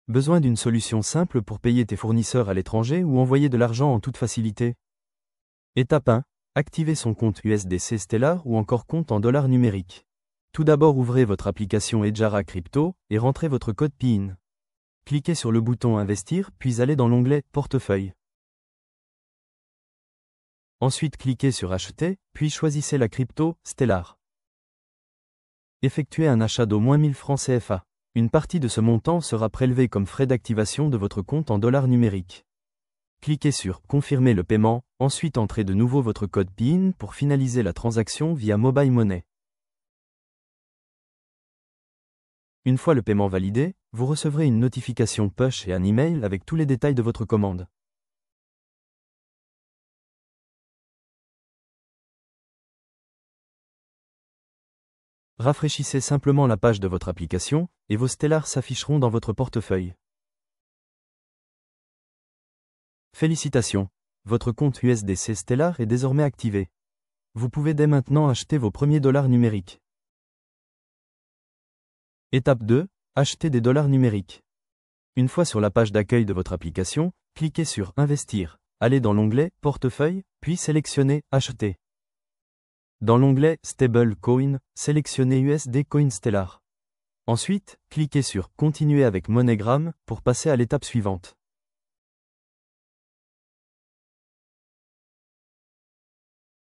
Besoin d'une solution simple pour payer tes fournisseurs à l'étranger ou envoyer de l'argent en toute facilité? Étape 1. Activez son compte USDC Stellar ou encore compte en dollars numériques. Tout d'abord, ouvrez votre application Hedjara Crypto et rentrez votre code PIN. Cliquez sur le bouton Investir, puis allez dans l'onglet Portefeuille. Ensuite, cliquez sur Acheter, puis choisissez la crypto Stellar. Effectuez un achat d'au moins 1000 francs CFA. Une partie de ce montant sera prélevée comme frais d'activation de votre compte en dollars numériques. Cliquez sur Confirmer le paiement, ensuite entrez de nouveau votre code PIN pour finaliser la transaction via Mobile Money. Une fois le paiement validé, vous recevrez une notification push et un email avec tous les détails de votre commande. Rafraîchissez simplement la page de votre application, et vos Stellars s'afficheront dans votre portefeuille. Félicitations! Votre compte USDC Stellar est désormais activé. Vous pouvez dès maintenant acheter vos premiers dollars numériques. Étape 2. Acheter des dollars numériques. Une fois sur la page d'accueil de votre application, cliquez sur Investir, allez dans l'onglet Portefeuille, puis sélectionnez Acheter. Dans l'onglet Stable Coin, sélectionnez USD Coin Stellar. Ensuite, cliquez sur Continuer avec MoneyGram pour passer à l'étape suivante.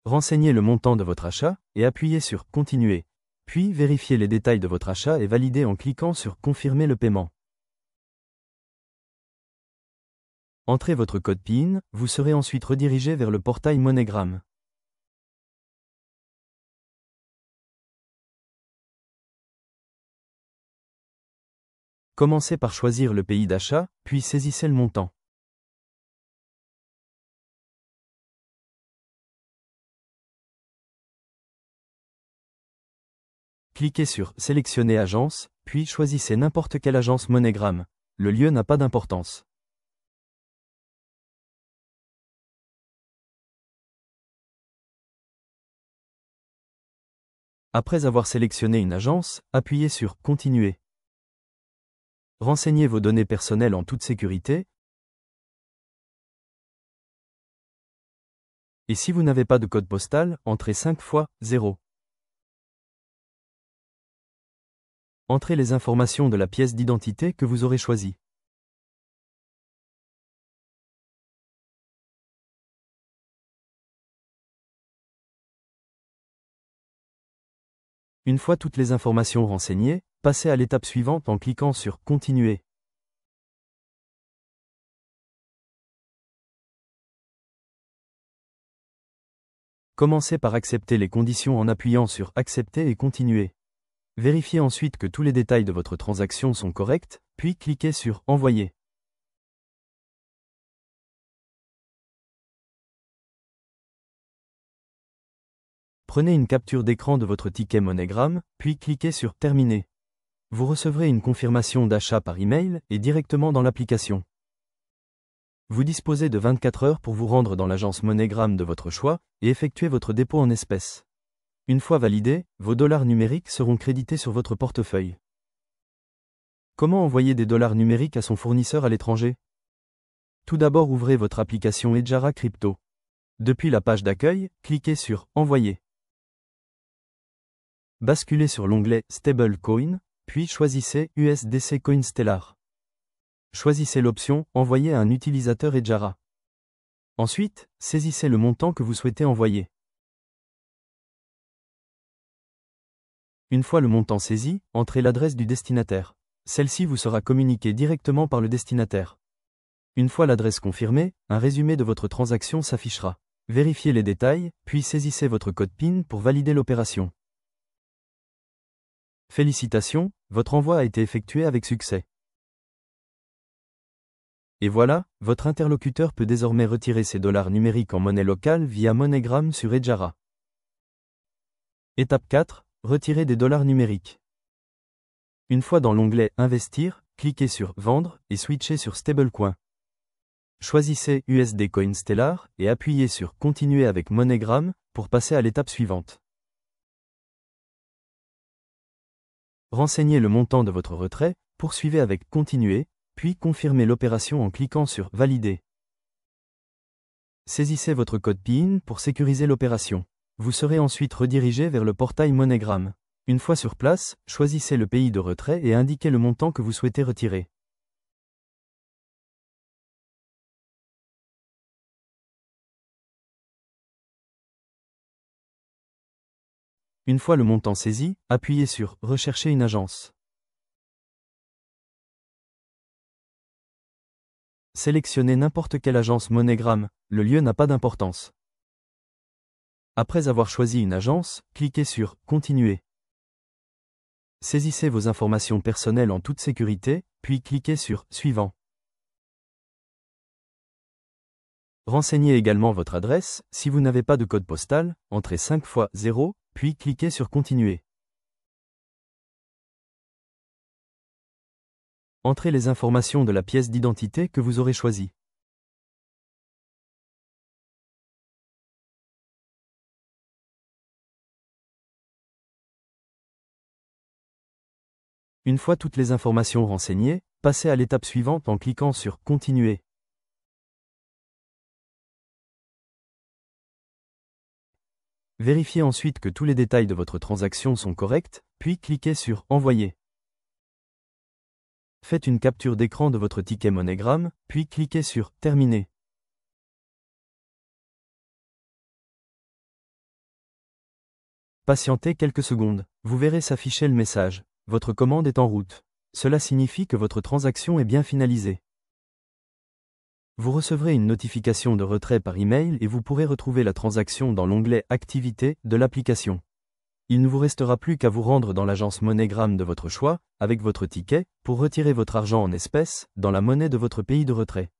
Renseignez le montant de votre achat et appuyez sur Continuer. Puis vérifiez les détails de votre achat et validez en cliquant sur Confirmer le paiement. Entrez votre code PIN, vous serez ensuite redirigé vers le portail MoneyGram. Commencez par choisir le pays d'achat, puis saisissez le montant. Cliquez sur Sélectionner agence, puis choisissez n'importe quelle agence MoneyGram. Le lieu n'a pas d'importance. Après avoir sélectionné une agence, appuyez sur Continuer. Renseignez vos données personnelles en toute sécurité. Et si vous n'avez pas de code postal, entrez 5 fois 0. Entrez les informations de la pièce d'identité que vous aurez choisie. Une fois toutes les informations renseignées, passez à l'étape suivante en cliquant sur Continuer. Commencez par accepter les conditions en appuyant sur Accepter et Continuer. Vérifiez ensuite que tous les détails de votre transaction sont corrects, puis cliquez sur Envoyer. Prenez une capture d'écran de votre ticket MoneyGram, puis cliquez sur Terminer. Vous recevrez une confirmation d'achat par email et directement dans l'application. Vous disposez de 24 heures pour vous rendre dans l'agence MoneyGram de votre choix et effectuer votre dépôt en espèces. Une fois validé, vos dollars numériques seront crédités sur votre portefeuille. Comment envoyer des dollars numériques à son fournisseur à l'étranger? Tout d'abord, ouvrez votre application Hedjara Crypto. Depuis la page d'accueil, cliquez sur Envoyer. Basculez sur l'onglet Stable Coin, puis choisissez USDC Coin Stellar. Choisissez l'option Envoyer à un utilisateur Hedjara. Ensuite, saisissez le montant que vous souhaitez envoyer. Une fois le montant saisi, entrez l'adresse du destinataire. Celle-ci vous sera communiquée directement par le destinataire. Une fois l'adresse confirmée, un résumé de votre transaction s'affichera. Vérifiez les détails, puis saisissez votre code PIN pour valider l'opération. Félicitations, votre envoi a été effectué avec succès. Et voilà, votre interlocuteur peut désormais retirer ses dollars numériques en monnaie locale via MoneyGram sur Hedjara. Étape 4. Retirer des dollars numériques. Une fois dans l'onglet Investir, cliquez sur Vendre et switchez sur Stablecoin. Choisissez USD Coin Stellar et appuyez sur Continuer avec MoneyGram pour passer à l'étape suivante. Renseignez le montant de votre retrait, poursuivez avec Continuer, puis confirmez l'opération en cliquant sur « Valider ». Saisissez votre code PIN pour sécuriser l'opération. Vous serez ensuite redirigé vers le portail MoneyGram. Une fois sur place, choisissez le pays de retrait et indiquez le montant que vous souhaitez retirer. Une fois le montant saisi, appuyez sur « Rechercher une agence ». Sélectionnez n'importe quelle agence MoneyGram, le lieu n'a pas d'importance. Après avoir choisi une agence, cliquez sur « Continuer ». Saisissez vos informations personnelles en toute sécurité, puis cliquez sur « Suivant ». Renseignez également votre adresse, si vous n'avez pas de code postal, entrez 5 fois 0, puis cliquez sur « Continuer ». Entrez les informations de la pièce d'identité que vous aurez choisie. Une fois toutes les informations renseignées, passez à l'étape suivante en cliquant sur « Continuer ». Vérifiez ensuite que tous les détails de votre transaction sont corrects, puis cliquez sur « Envoyer ». Faites une capture d'écran de votre ticket MoneyGram, puis cliquez sur « Terminer ». Patientez quelques secondes, vous verrez s'afficher le message « Votre commande est en route ». Cela signifie que votre transaction est bien finalisée. Vous recevrez une notification de retrait par email et vous pourrez retrouver la transaction dans l'onglet « Activités » de l'application. Il ne vous restera plus qu'à vous rendre dans l'agence MoneyGram de votre choix, avec votre ticket, pour retirer votre argent en espèces, dans la monnaie de votre pays de retrait.